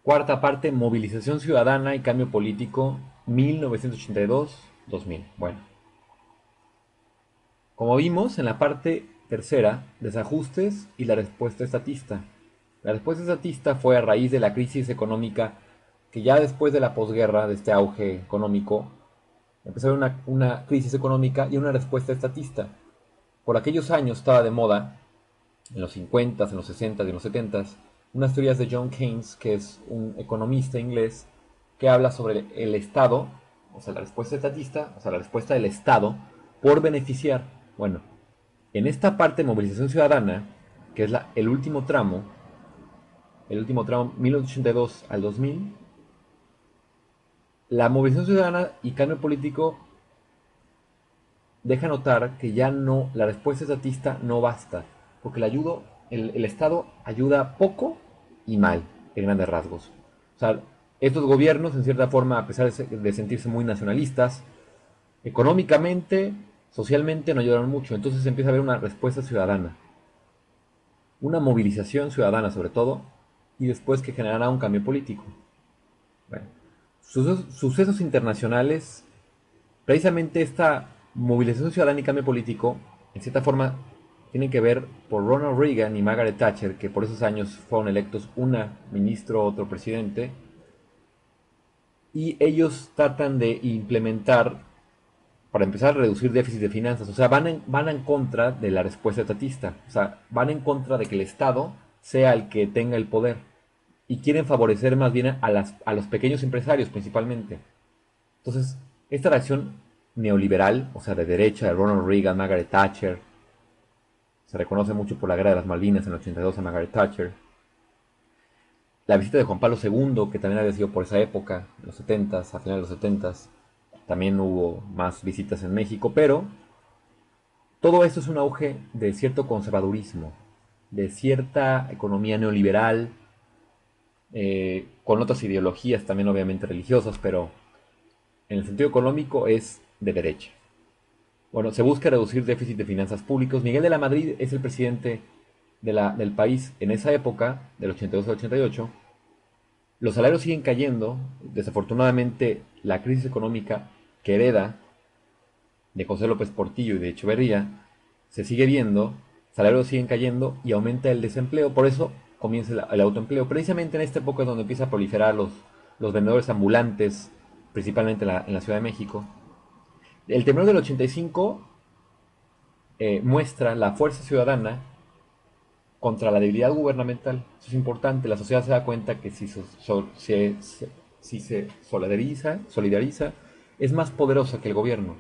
Cuarta parte, movilización ciudadana y cambio político 1982-2000. Bueno, como vimos en la parte tercera, desajustes y la respuesta estatista. La respuesta estatista fue a raíz de la crisis económica que ya después de la posguerra, de este auge económico, empezó a haber una crisis económica y una respuesta estatista. Por aquellos años estaba de moda, en los 50, en los 60 y en los 70, unas teorías de John Keynes, que es un economista inglés, que habla sobre el Estado, o sea, la respuesta estatista, o sea, la respuesta del Estado por beneficiar. Bueno, en esta parte de movilización ciudadana, que es el último tramo 1982 al 2000, la movilización ciudadana y cambio político deja notar que ya no, la respuesta estatista no basta, porque el Estado ayuda poco y mal, en grandes rasgos. O sea, estos gobiernos, en cierta forma, a pesar de sentirse muy nacionalistas, económicamente, socialmente no ayudaron mucho. Entonces empieza a haber una respuesta ciudadana, una movilización ciudadana sobre todo, y después que generará un cambio político. Bueno, sucesos internacionales. Precisamente esta movilización ciudadana y cambio político, en cierta forma, tienen que ver por Ronald Reagan y Margaret Thatcher, que por esos años fueron electos una ministro, otro presidente, y ellos tratan de implementar, para empezar, a reducir déficit de finanzas. O sea, van en contra de la respuesta estatista. O sea, van en contra de que el Estado sea el que tenga el poder. Y quieren favorecer más bien a los pequeños empresarios principalmente. Entonces, esta reacción neoliberal, o sea, de derecha, de Ronald Reagan, Margaret Thatcher, se reconoce mucho por la guerra de las Malvinas en el 82 a Margaret Thatcher. La visita de Juan Pablo II, que también había sido por esa época, en los 70s, a finales de los 70s, también hubo más visitas en México, pero todo esto es un auge de cierto conservadurismo, de cierta economía neoliberal, con otras ideologías también obviamente religiosas, pero en el sentido económico es de derecha. Bueno, se busca reducir déficit de finanzas públicos. Miguel de la Madrid es el presidente del país en esa época, del 82 al 88. Los salarios siguen cayendo. Desafortunadamente, la crisis económica que hereda de José López Portillo y de Echeverría se sigue viendo. Salarios siguen cayendo y aumenta el desempleo. Por eso comienza el autoempleo. Precisamente en esta época es donde empieza a proliferar los vendedores ambulantes, principalmente en la Ciudad de México. El temblor del 85 muestra la fuerza ciudadana contra la debilidad gubernamental. Eso es importante. La sociedad se da cuenta que si se solidariza, es más poderosa que el gobierno.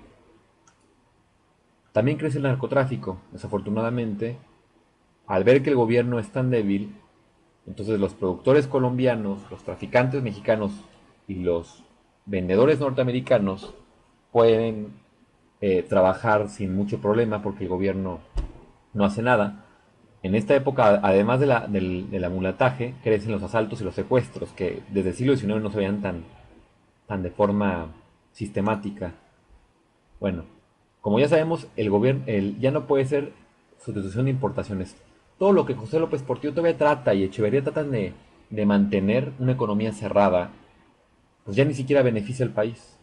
También crece el narcotráfico, desafortunadamente. Al ver que el gobierno es tan débil, entonces los productores colombianos, los traficantes mexicanos y los vendedores norteamericanos pueden trabajar sin mucho problema porque el gobierno no hace nada. En esta época, además del amulataje, crecen los asaltos y los secuestros, que desde el siglo XIX no se veían tan de forma sistemática. Bueno, como ya sabemos, el gobierno ya no puede ser sustitución de importaciones. Todo lo que José López Portillo todavía trata y Echeverría tratan de mantener una economía cerrada, pues ya ni siquiera beneficia al país.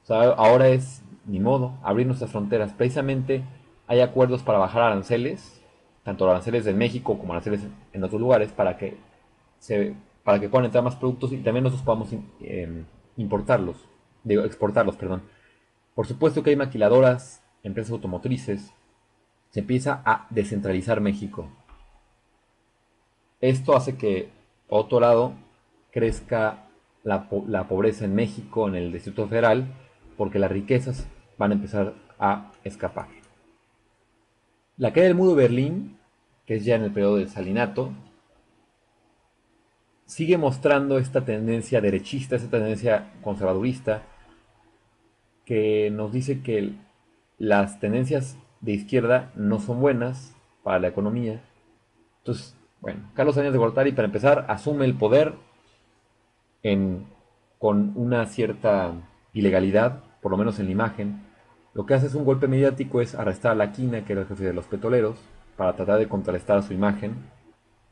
O sea, ahora es, ni modo, abrir nuestras fronteras. Precisamente hay acuerdos para bajar aranceles, tanto aranceles de México como aranceles en otros lugares, se, para que puedan entrar más productos y también nosotros podamos importarlos, digo, exportarlos, perdón. Por supuesto que hay maquiladoras, empresas automotrices, se empieza a descentralizar México. Esto hace que, por otro lado, crezca la pobreza en México, en el Distrito Federal, porque las riquezas van a empezar a escapar. La caída del muro de Berlín, que es ya en el periodo del Salinato, sigue mostrando esta tendencia derechista, esta tendencia conservadurista, que nos dice que las tendencias de izquierda no son buenas para la economía. Entonces, bueno, Carlos Salinas de Gortari, para empezar, asume el poder en, con una cierta ilegalidad, por lo menos en la imagen. Lo que hace es un golpe mediático, es arrestar a la Quina, que era el jefe de los petroleros, para tratar de contrarrestar su imagen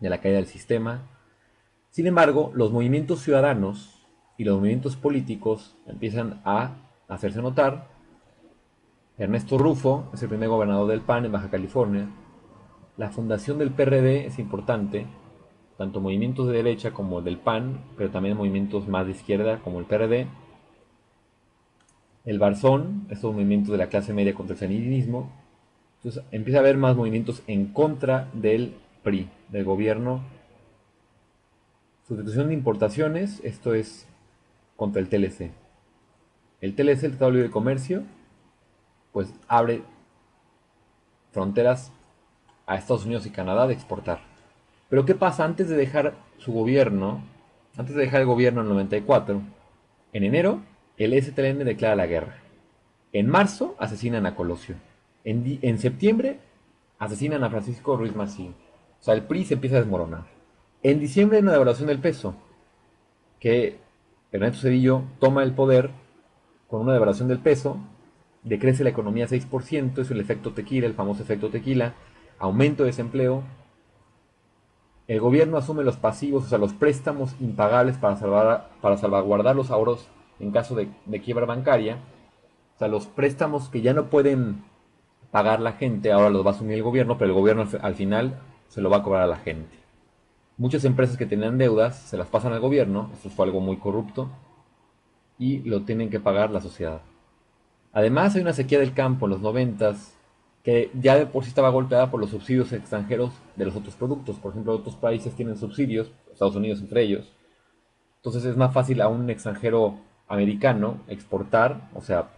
de la caída del sistema. Sin embargo, los movimientos ciudadanos y los movimientos políticos empiezan a hacerse notar. Ernesto Rufo es el primer gobernador del PAN en Baja California. La fundación del PRD es importante, tanto movimientos de derecha como del PAN, pero también movimientos más de izquierda como el PRD. El Barzón, estos movimientos de la clase media contra el saninismo. Entonces empieza a haber más movimientos en contra del PRI, del gobierno. Sustitución de importaciones, esto es contra el TLC. El TLC, el Tratado de Libre Comercio, pues abre fronteras a Estados Unidos y Canadá de exportar. Pero ¿qué pasa antes de dejar su gobierno? Antes de dejar el gobierno en el 94, en enero el STLN declara la guerra. En marzo asesinan a Colosio. En septiembre asesinan a Francisco Ruiz Massieu. O sea, el PRI se empieza a desmoronar. En diciembre hay una devaluación del peso, que Ernesto Zedillo toma el poder con una devaluación del peso, decrece la economía 6%, es el efecto tequila, el famoso efecto tequila, aumento de desempleo. El gobierno asume los pasivos, o sea, los préstamos impagables para salvaguardar los ahorros en caso de quiebra bancaria. O sea, los préstamos que ya no pueden pagar la gente, ahora los va a asumir el gobierno, pero el gobierno al final se lo va a cobrar a la gente. Muchas empresas que tenían deudas se las pasan al gobierno, esto fue algo muy corrupto, y lo tienen que pagar la sociedad. Además hay una sequía del campo en los 90s que ya de por sí estaba golpeada por los subsidios extranjeros de los otros productos. Por ejemplo, otros países tienen subsidios, Estados Unidos entre ellos. Entonces es más fácil a un extranjero americano exportar, o sea,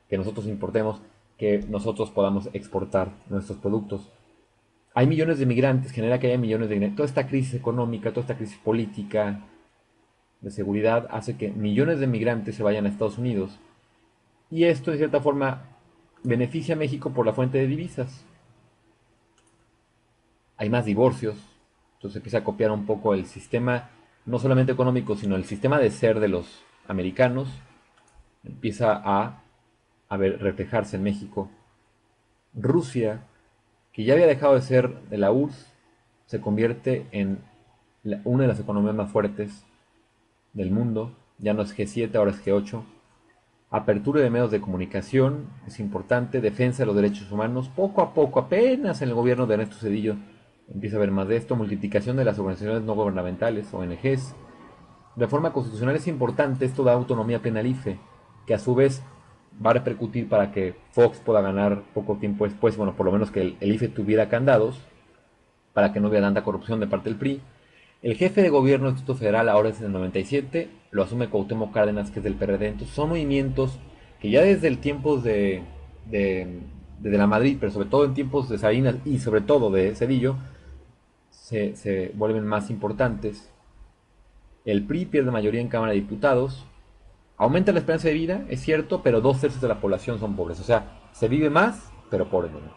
que nosotros importemos, que nosotros podamos exportar nuestros productos. Hay millones de migrantes, genera que haya millones de migrantes. Toda esta crisis económica, toda esta crisis política, de seguridad, hace que millones de migrantes se vayan a Estados Unidos. Y esto, de cierta forma, beneficia a México por la fuente de divisas. Hay más divorcios, entonces empieza a copiar un poco el sistema, no solamente económico, sino el sistema de ser de los americanos, empieza a reflejarse en México. Rusia, que ya había dejado de ser de la URSS, se convierte en una de las economías más fuertes del mundo. Ya no es G7, ahora es G8. Apertura de medios de comunicación es importante, defensa de los derechos humanos. Poco a poco, apenas en el gobierno de Ernesto Zedillo empieza a ver más de esto. Multiplicación de las organizaciones no gubernamentales, ONGs. Reforma constitucional es importante, esto da autonomía plena al IFE, que a su vez va a repercutir para que Fox pueda ganar poco tiempo después, bueno, por lo menos que el IFE tuviera candados, para que no hubiera tanta corrupción de parte del PRI. El jefe de gobierno del Instituto Federal ahora es en el 97, lo asume Cuauhtémoc Cárdenas, que es del PRD. Entonces son movimientos que ya desde el tiempo de la Madrid, pero sobre todo en tiempos de Salinas y sobre todo de Zedillo, se vuelven más importantes. El PRI pierde mayoría en Cámara de Diputados. Aumenta la esperanza de vida, es cierto, pero 2/3 de la población son pobres. O sea, se vive más, pero pobremente.